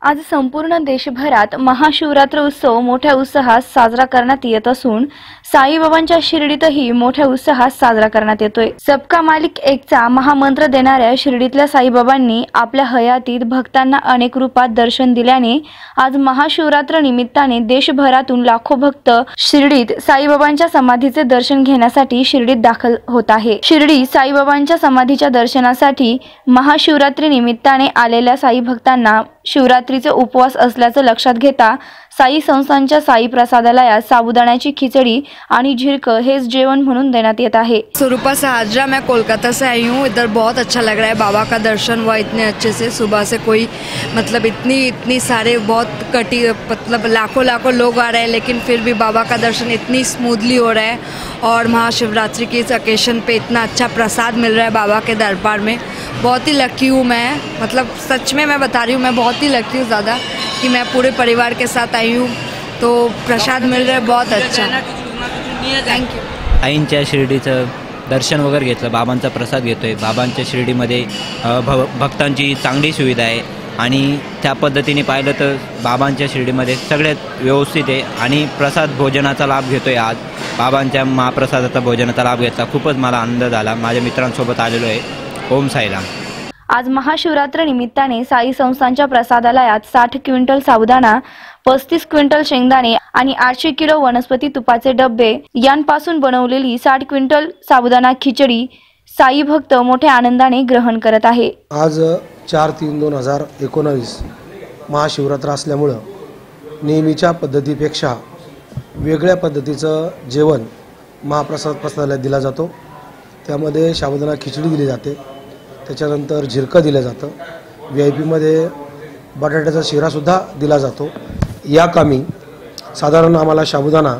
आज संपूर्ण देशभरात महाशिवरात्र उत्सव मोठ्या उत्साहात साजरा करण्यात येत असून साईबाबांच्या शिर्डीतही मोठ्या उत्साहात साजरा करण्यात येतोय। सबका मालिक एकचा महामंत्र देणाऱ्या शिर्डीतल्या साईबाबांनी आपल्या हयातीत भक्तांना अनेक रूपात दर्शन दिल्याने आज महाशिवरात्र निमित्ताने देशभरातून लाखो भक्त शिर्डीत साईबाबांच्या समाधीचे दर्शन घेण्यासाठी शिर्डीत दाखल होत आहे। शिर्डी साईबाबांच्या समाधीच्या दर्शनासाठी महाशिवरात्री निमित्ताने आलेल्या साई भक्तांना शिवरात्रीचे उपवास असल्याचं लक्षात घेता साई संस्थांच्या साई प्रसादालयात साबुदाण्याची खिचड़ी आणि झिरकं हेच जेवण म्हणून देण्यात येत आहे। स्वरूपा से हाजरा, मैं कोलकाता से आई हूँ। इधर बहुत अच्छा लग रहा है, बाबा का दर्शन हुआ इतने अच्छे से। सुबह से कोई मतलब इतनी सारे बहुत कटी मतलब लाखों लोग आ रहे हैं, लेकिन फिर भी बाबा का दर्शन इतनी स्मूथली हो रहा है। और महाशिवरात्रि की इस ओकेशन पे इतना अच्छा प्रसाद मिल रहा है बाबा के दरबार में। बहुत ही लकी हूँ मैं, मतलब सच में मैं बता रही हूँ, मैं बहुत ही लकी हूँ ज़्यादा कि मैं पूरे परिवार के साथ आई हूँ, तो प्रसाद मिल रहा है बहुत अच्छा। Thank you. आईंच्या शिर्डीचं दर्शन वगैरे घेतलं, बाबांचा प्रसाद घेतोय। बाबांच्या शिर्डीमध्ये भक्तांची चांगली सुविधा आहे आणि त्या पद्धतीने पाहिलं तर बाबांच्या शिर्डीमध्ये सगळ्यात व्यवस्थित आहे आणि प्रसाद भोजनाचा लाभ घेतोय। आज बाबांच्या महाप्रसादाचा भोजनाचा लाभ घेतला, खूपच मला आनंद झाला। माझ्या मित्रांसोबत आलेलो आहे। ओम साईराम। आज महाशिवरात्र निमित्ताने साई संस्थांच्या प्रसादालयात 60 क्विंटल साबुदाणा, 35 क्विंटल शेंगदाणे आणि 800 किलो वनस्पती तुपाचे डब्बे यांपासून बनवलेली 60 क्विंटल साबुदाणा खिचडी साई भक्त मोठ्या आनंदाने ग्रहण करत आहे। आज 4/3/2019 महाशिवरात्र असल्यामुळे नेहमीच्या पद्धतीपेक्षा वेगळ्या पद्धतीचं जेवण महाप्रसाद प्रसादालयात दिला जातो। त्यामध्ये साबुदाणा खिचडी दिली जाते, त्याच्यानंतर झिरकं दिलं जातं, VIP मध्ये बटाट्याचा शिरासुद्धा दिला जातो। या कामी साधारण आम्हाला साबुदाणा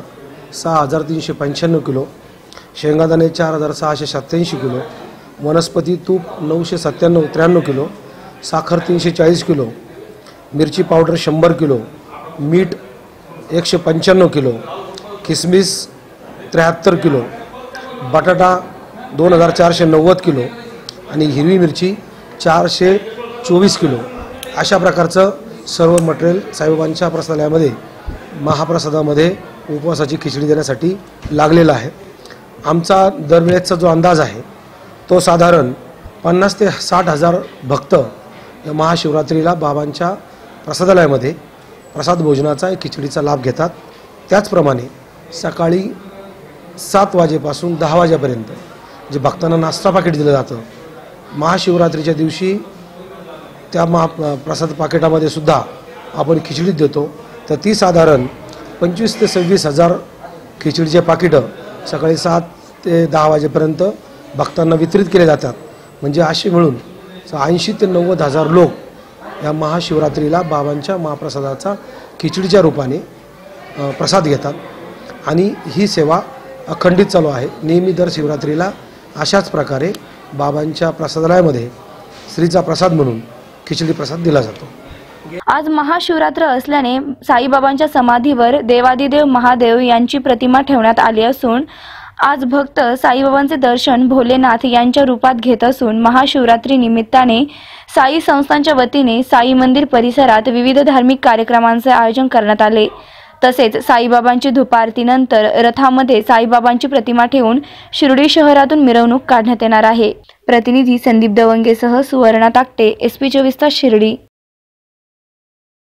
6395 किलो, शेंगादाणे 4687 किलो, वनस्पती तूप 997-93 किलो, साखर 340 किलो, मिरची पावडर 100 किलो, मीठ 195 किलो, किसमिस 73 किलो, बटाटा 2490 किलो आणि हिरवी मिरची 424 किलो अशा प्रकारचं सर्व मटेरियल साईबाबांच्या प्रसादालयामध्ये महाप्रसादामध्ये उपवासाची खिचडी देण्यासाठी लागलेला आहे। आमचा दरवेळेचा जो अंदाज आहे तो साधारण 50 ते 60 हजार भक्त या महाशिवरात्रीला बाबांच्या प्रसादालयामध्ये प्रसाद भोजनाचा खिचडीचा लाभ घेतात। त्याचप्रमाणे सकाळी 7 वाजेपासून 10 वाजेपर्यंत जे भक्तांना नाश्ता पाकिट दिलं जातं, महाशिवरात्रीच्या दिवशी त्या प्रसाद पाकिटामध्ये सुद्धा आपण खिचडी देतो। तर ती साधारण 25 ते 26 हजार खिचडीचे पाकिटं सकाळी 7 ते 10 वाजेपर्यंत भक्तांना वितरित केले जातात। म्हणजे असे मिळून 80 ते 90 हजार लोक या महाशिवरात्रीला बाबांच्या महाप्रसादाचा खिचडीच्या रूपाने प्रसाद घेतात आणि ही सेवा अखंडित चालू आहे। नेहमी दर शिवरात्रीला अशाच प्रकारे बाबांच्या प्रसादालयामध्ये श्रीचा प्रसाद म्हणून खिचडी प्रसाद दिला जातो। आज महाशिवरात्र असल्याने साईबाबांच्या समाधीवर देवादिदेव महादेव यांची प्रतिमा ठेवण्यात आली असून आज भक्त साईबाबांचे दर्शन भोलेनाथ यांच्या रूपात घेत असून महाशिवरात्री निमित्ताने साई संस्थांच्या वतीने साई मंदिर परिसरात विविध धार्मिक कार्यक्रमांचे आयोजन करण्यात आले। तसेच साईबाबांची धुपारतीनंतर रथामध्ये साईबाबांची प्रतिमा ठेवून शिर्डी शहरातून मिरवणूक काढण्यात येणार आहे। प्रतिनिधी संदीप दवंगेसह सुवर्णा ताकटे, SP 24 तास शिर्डी।